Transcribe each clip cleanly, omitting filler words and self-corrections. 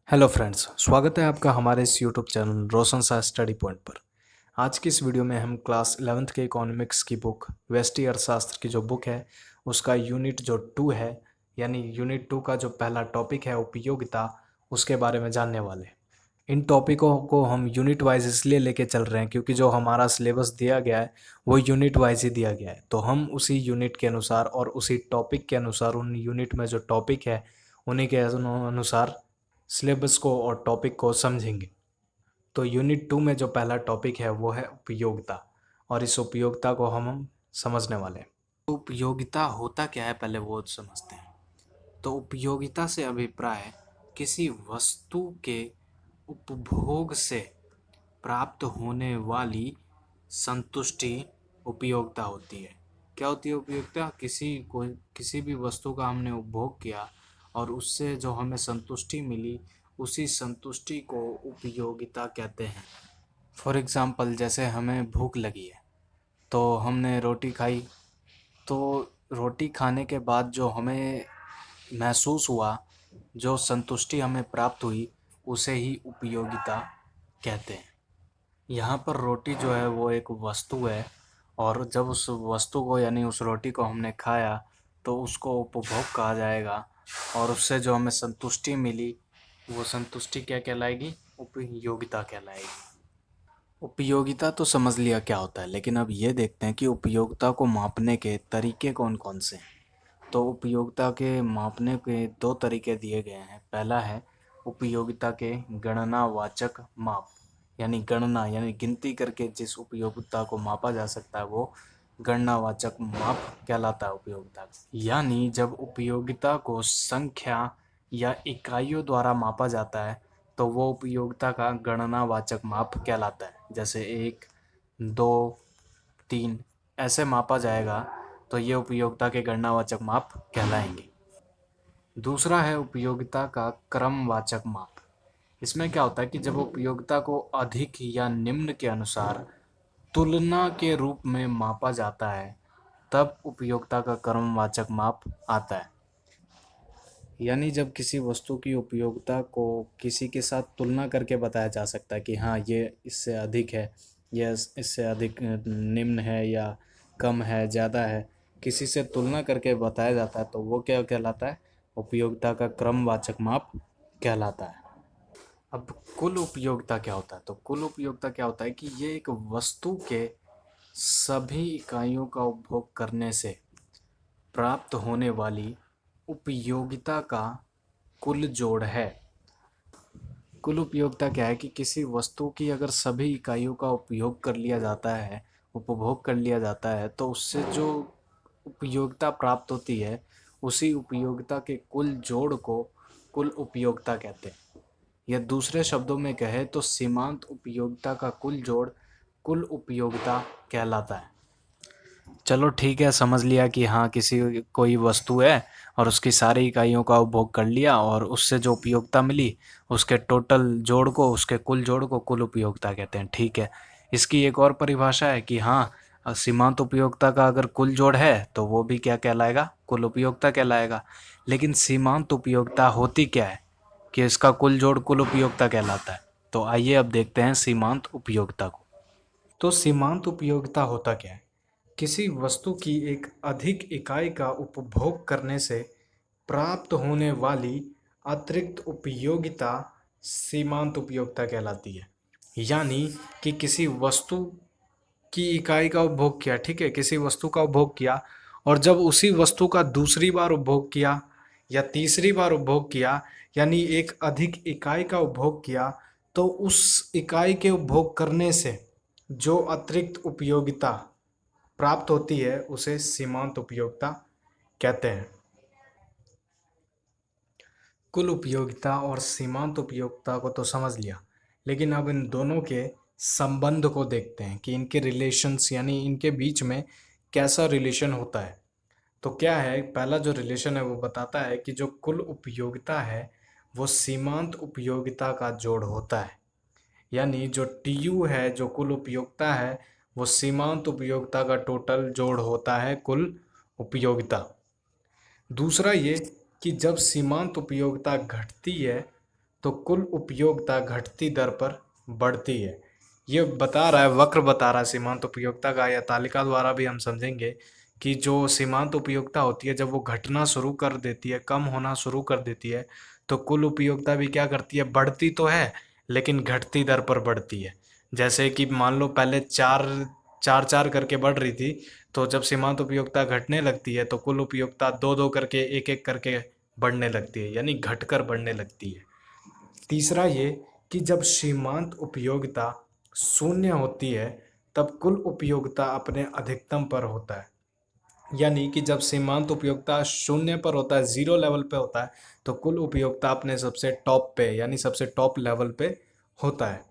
Hello friends, स्वागत है आपका हमारे इस यूट्यूब चैनल रोशन सा स्टडी पॉइंट पर। आज की इस वीडियो में हम क्लास 11th के इकोनॉमिक्स की बुक व्यष्टि अर्थशास्त्र की जो बुक है उसका यूनिट जो 2 है, यानी यूनिट 2 का जो पहला टॉपिक है उपयोगिता, उसके बारे में जानने वाले हैं। इन टॉपिकों को हम यूनिट वाइज इसलिए लेके चल रहे हैं क्योंकि जो हमारा सिलेबस दिया गया है वो यूनिट वाइज ही दिया गया है, तो हम उसी यूनिट के अनुसार और उसी टॉपिक के अनुसार उन यूनिट में जो टॉपिक है उन्हीं के अनुसार सिलेबस को और टॉपिक को समझेंगे। तो यूनिट 2 में जो पहला टॉपिक है वो है उपयोगिता, और इस उपयोगिता को हम समझने वाले हैं। तो उपयोगिता होता क्या है पहले वो समझते हैं। तो उपयोगिता से अभिप्राय किसी वस्तु के उपभोग से प्राप्त होने वाली संतुष्टि उपयोगिता होती है। क्या होती है उपयोगिता? किसी भी वस्तु का हमने उपभोग किया और उससे जो हमें संतुष्टि मिली, उसी संतुष्टि को उपयोगिता कहते हैं। फॉर एग्ज़ाम्पल, जैसे हमें भूख लगी है तो हमने रोटी खाई, तो रोटी खाने के बाद जो हमें महसूस हुआ, जो संतुष्टि हमें प्राप्त हुई, उसे ही उपयोगिता कहते हैं। यहाँ पर रोटी जो है वो एक वस्तु है, और जब उस वस्तु को यानी उस रोटी को हमने खाया तो उसको उपभोग कहा जाएगा, और उससे जो हमें संतुष्टि मिली वो संतुष्टि क्या कहलाएगी? उपयोगिता कहलाएगी। उपयोगिता तो समझ लिया क्या होता है, लेकिन अब ये देखते हैं कि उपयोगिता को मापने के तरीके कौन कौन से हैं। तो उपयोगिता के मापने के दो तरीके दिए गए हैं। पहला है उपयोगिता के गणनावाचक माप, यानी गणना यानी गिनती करके जिस उपयोगिता को मापा जा सकता है वो गणनावाचक माप कहलाता है उपयोगिता। यानी जब उपयोगिता को संख्या या इकाइयों द्वारा मापा जाता है तो वो उपयोगिता का गणनावाचक माप कहलाता है। जैसे 1, 2, 3 ऐसे मापा जाएगा तो ये उपयोगिता के गणनावाचक माप कहलाएंगे। दूसरा है उपयोगिता का क्रमवाचक माप। इसमें क्या होता है कि जब उपयोगिता को अधिक या निम्न के अनुसार तुलना के रूप में मापा जाता है तब उपयोगिता का क्रमवाचक माप आता है। यानी जब किसी वस्तु की उपयोगिता को किसी के साथ तुलना करके बताया जा सकता है कि हाँ ये इससे अधिक है, या इससे अधिक निम्न है, या कम है, ज़्यादा है, किसी से तुलना करके बताया जाता है तो वो क्या कहलाता है? उपयोगिता का क्रमवाचक माप कहलाता है। अब कुल उपयोगिता क्या होता है? तो कुल उपयोगिता क्या होता है कि ये एक वस्तु के सभी इकाइयों का उपभोग करने से प्राप्त होने वाली उपयोगिता का कुल जोड़ है। कुल उपयोगिता क्या है कि किसी वस्तु की अगर सभी इकाइयों का उपयोग कर लिया जाता है, उपभोग कर लिया जाता है, तो उससे जो उपयोगिता प्राप्त होती है उसी उपयोगिता के कुल जोड़ को कुल उपयोगिता कहते हैं। या दूसरे शब्दों में कहे तो सीमांत उपयोगिता का कुल जोड़ कुल उपयोगिता कहलाता है। चलो ठीक है, समझ लिया कि हाँ किसी कोई वस्तु है और उसकी सारी इकाइयों का उपभोग कर लिया और उससे जो उपयोगिता मिली उसके टोटल जोड़ को, उसके कुल जोड़ को कुल उपयोगिता कहते हैं। ठीक है, इसकी एक और परिभाषा है कि हाँ सीमांत उपयोगिता का अगर कुल जोड़ है तो वो भी क्या कहलाएगा? कुल उपयोगिता कहलाएगा। लेकिन सीमांत उपयोगिता होती क्या है कि इसका कुल जोड़ कुल उपयोगिता कहलाता है। तो आइए अब देखते हैं सीमांत उपयोगिता को। तो सीमांत उपयोगिता होता क्या है? किसी वस्तु की एक अधिक इकाई का उपभोग करने से प्राप्त होने वाली अतिरिक्त उपयोगिता सीमांत उपयोगिता कहलाती है। यानी कि किसी वस्तु की इकाई का उपभोग किया, ठीक है, किसी वस्तु का उपभोग किया, और जब उसी वस्तु का दूसरी बार उपभोग किया या तीसरी बार उपभोग किया, यानी एक अधिक इकाई का उपभोग किया, तो उस इकाई के उपभोग करने से जो अतिरिक्त उपयोगिता प्राप्त होती है उसे सीमांत उपयोगिता कहते हैं। कुल उपयोगिता और सीमांत उपयोगिता को तो समझ लिया, लेकिन अब इन दोनों के संबंध को देखते हैं कि इनके रिलेशंस यानी इनके बीच में कैसा रिलेशन होता है। तो क्या है, पहला जो रिलेशन है वो बताता है कि जो कुल उपयोगिता है वो सीमांत उपयोगिता का जोड़ होता है। यानी जो टीयू है, जो कुल उपयोगिता है, वो सीमांत उपयोगिता का टोटल जोड़ होता है कुल उपयोगिता। दूसरा ये कि जब सीमांत उपयोगिता घटती है तो कुल उपयोगिता घटती दर पर बढ़ती है। ये बता रहा है, वक्र बता रहा है सीमांत उपयोगिता का, या तालिका द्वारा भी हम समझेंगे कि जो सीमांत उपयोगिता होती है जब वो घटना शुरू कर देती है, कम होना शुरू कर देती है, तो कुल उपयोगिता भी क्या करती है, बढ़ती तो है लेकिन घटती दर पर बढ़ती है। जैसे कि मान लो पहले चार चार चार करके बढ़ रही थी, तो जब सीमांत उपयोगिता घटने लगती है तो कुल उपयोगिता दो दो करके एक एक करके बढ़ने लगती है, यानी घटकर बढ़ने लगती है। तीसरा ये कि जब सीमांत उपयोगिता शून्य होती है तब कुल उपयोगिता अपने अधिकतम पर होता है। यानी कि जब सीमांत उपयोगिता शून्य पर होता है, जीरो लेवल पे होता है, तो कुल उपयोगिता अपने सबसे टॉप पे यानी सबसे टॉप लेवल पे होता है।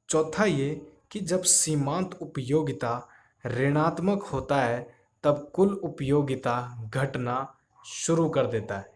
चौथा ये कि जब सीमांत उपयोगिता ऋणात्मक होता है तब कुल उपयोगिता घटना शुरू कर देता है।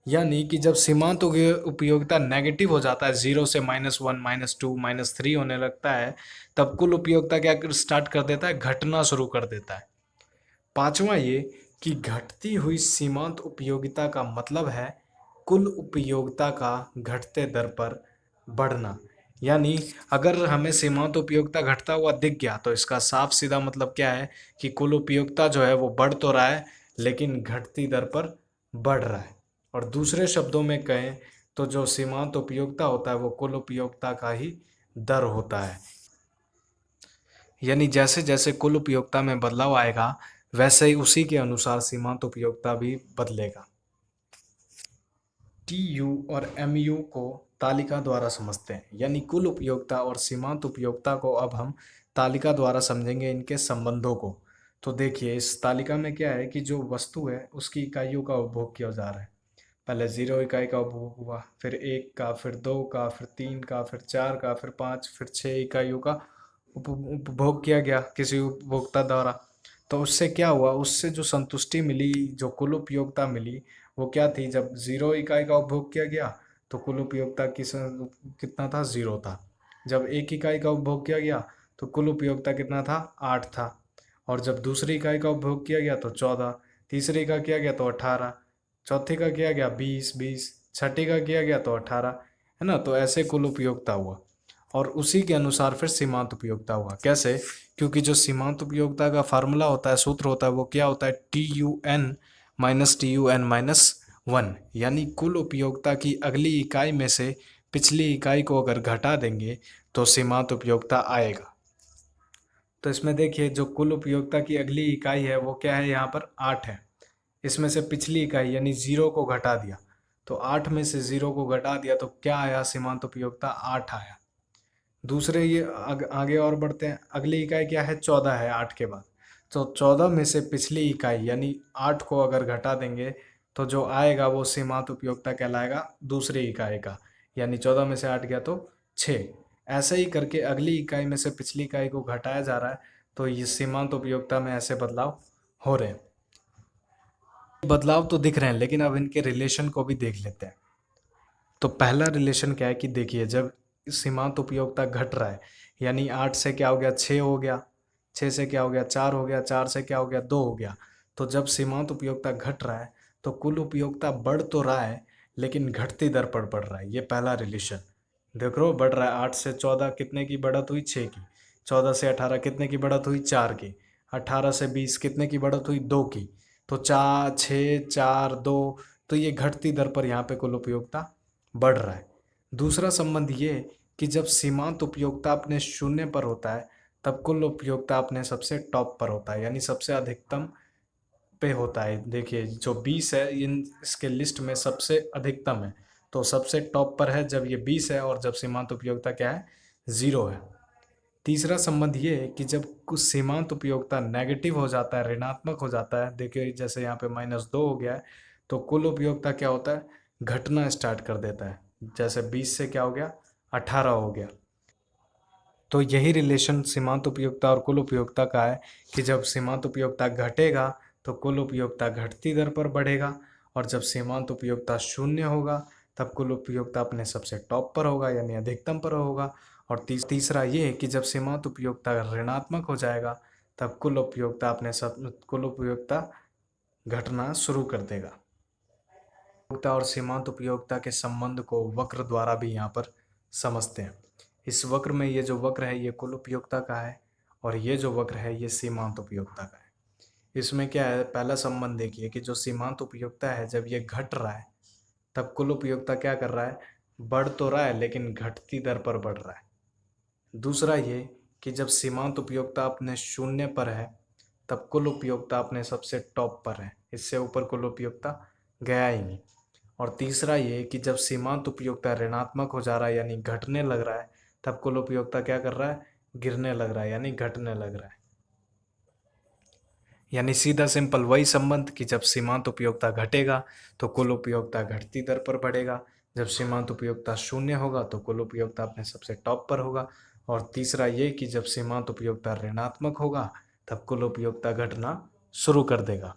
यानी कि जब सीमांत उपयोगिता नेगेटिव हो जाता है, जीरो से -1 -2 -3 होने लगता है, तब कुल उपयोगिता क्या स्टार्ट कर देता है, घटना शुरू कर देता है। पांचवा ये कि घटती हुई सीमांत उपयोगिता का मतलब है कुल उपयोगिता का घटते दर पर बढ़ना। यानी अगर हमें सीमांत उपयोगिता घटता हुआ दिख गया तो इसका साफ सीधा मतलब क्या है कि कुल उपयोगिता जो है वो बढ़ तो रहा है लेकिन घटती दर पर बढ़ रहा है। और दूसरे शब्दों में कहें तो जो सीमांत उपयोगिता होता है वो कुल उपयोगिता का ही दर होता है। यानी जैसे जैसे कुल उपयोगिता में बदलाव आएगा वैसे ही उसी के अनुसार सीमांत उपयोगिता भी बदलेगा। टीयू और एमयू को तालिका द्वारा समझते हैं, यानी कुल उपयोगिता और सीमांत उपयोगिता को अब हम तालिका द्वारा समझेंगे, इनके संबंधों को। तो देखिए इस तालिका में क्या है कि जो वस्तु है उसकी इकाइयों का उपभोग किया जा रहा है। पहले 0 इकाई का उपभोग हुआ, फिर 1 का, फिर 2 का, फिर 3 का, फिर 4 का, फिर 5, फिर 6 इकाइयों का उपभोग किया गया किसी उपभोक्ता द्वारा। तो उससे क्या हुआ, उससे जो संतुष्टि मिली, जो कुल उपयोगिता मिली वो क्या थी, जब 0 इकाई का उपभोग किया गया तो कुल उपयोगिता कितना था, 0 था। जब 1 इकाई का उपभोग किया गया तो कुल उपयोगिता कितना था, 8 था। और जब दूसरी इकाई का उपभोग किया गया तो 14, तीसरी का किया गया तो 18, चौथी का किया गया 20, छठी का किया गया तो 18, है ना। तो ऐसे कुल उपयोगिता हुआ और उसी के अनुसार फिर सीमांत उपयोगिता हुआ। कैसे, क्योंकि जो सीमांत उपयोगिता का फार्मूला होता है, सूत्र होता है, वो क्या होता है, TUN-TUN-1, यानी कुल उपयोगिता की अगली इकाई में से पिछली इकाई को अगर घटा देंगे तो सीमांत उपयोगिता आएगा। तो इसमें देखिए जो कुल उपयोगिता की अगली इकाई है वो क्या है, यहाँ पर 8 है। इसमें से पिछली इकाई यानी 0 को घटा दिया, तो 8 में से 0 को घटा दिया तो क्या आया, सीमांत उपयोगिता 8 आया। दूसरे ये आगे और बढ़ते हैं, अगली इकाई क्या है, 14 है 8 के बाद। तो 14 में से पिछली इकाई यानी 8 को अगर घटा देंगे तो जो आएगा वो सीमांत उपयोगिता कहलाएगा दूसरी इकाई का, यानी 14 में से 8 गया तो 6। ऐसे ही करके अगली इकाई में से पिछली इकाई को घटाया जा रहा है, तो ये सीमांत उपयोगिता में ऐसे बदलाव हो रहे हैं। बदलाव तो दिख रहे हैं लेकिन अब इनके रिलेशन को भी देख लेते हैं। तो पहला रिलेशन क्या है कि देखिए जब सीमांत उपयोगिता घट रहा है, यानी 8 से क्या हो गया, 6 हो गया, 6 से क्या हो गया, 4 हो गया, 4 से क्या हो गया, 2 हो गया। तो जब सीमांत उपयोगिता घट रहा है तो कुल उपयोगिता बढ़ तो रहा है लेकिन घटती दर पर बढ़ रहा है। ये पहला रिलेशन देख लो, बढ़ रहा है। 8 से 14 कितने की बढ़त हुई, 6 की। 14 से 18 कितने की बढ़त हुई, 4 की। 18 से 20 कितने की बढ़त हुई, 2 की। तो 4, 6, 4, 2, तो ये घटती दर पर यहाँ पे कुल उपयोगिता बढ़ रहा है। दूसरा संबंध ये कि जब सीमांत उपयोगिता अपने शून्य पर होता है तब कुल उपयोगिता अपने सबसे टॉप पर होता है, यानी सबसे अधिकतम पे होता है। देखिए जो 20 है इन इसके लिस्ट में सबसे अधिकतम है, तो सबसे टॉप पर है जब ये 20 है, और जब सीमांत उपयोगिता क्या है, 0 है। तीसरा संबंध ये है कि जब कुछ सीमांत उपयोगिता नेगेटिव हो जाता है, ऋणात्मक हो जाता है, देखिए जैसे यहाँ पे -2 हो गया है, तो कुल उपयोगिता क्या होता है, घटना स्टार्ट कर देता है। जैसे 20 से क्या हो गया, 18 हो गया। तो यही रिलेशन सीमांत उपयोगिता और कुल उपयोगिता का है कि जब सीमांत उपयोगिता घटेगा तो कुल उपयोगिता घटती दर पर बढ़ेगा, और जब सीमांत उपयोगिता शून्य होगा तब कुल उपयोगिता अपने सबसे टॉप पर होगा यानी अधिकतम पर होगा। और तीसरा ये है कि जब सीमांत उपयोगिता ऋणात्मक हो जाएगा तब कुल उपयोगिता घटना शुरू कर देगा। उपयोगिता और सीमांत उपयोगिता के संबंध को वक्र द्वारा भी यहाँ पर समझते हैं। इस वक्र में ये जो वक्र है ये कुल उपयोगिता का है और ये जो वक्र है ये सीमांत उपयोगिता का है। इसमें क्या है, पहला संबंध देखिए कि जो सीमांत उपयोगिता है जब ये घट रहा है तब कुल उपयोगिता क्या कर रहा है, बढ़ तो रहा है लेकिन घटती दर पर बढ़ रहा है। दूसरा ये कि जब सीमांत उपयोगिता अपने शून्य पर है तब कुल उपयोगिता अपने सबसे टॉप पर है, इससे ऊपर कुल उपयोगिता गया ही नहीं। और तीसरा ये कि जब सीमांत उपयोगिता ऋणात्मक हो जा रहा है यानी घटने लग रहा है तब कुल उपयोगिता क्या कर रहा है, गिरने लग रहा है यानी घटने लग रहा है। यानी सीधा सिंपल वही संबंध कि जब सीमांत उपयोगिता घटेगा तो कुल उपयोगिता घटती दर पर बढ़ेगा, जब सीमांत उपयोगिता शून्य होगा तो कुल उपयोगिता अपने सबसे टॉप पर होगा। और तीसरा ये कि जब सीमांत उपयोगिता ऋणात्मक होगा तब कुल उपयोगिता घटना शुरू कर देगा।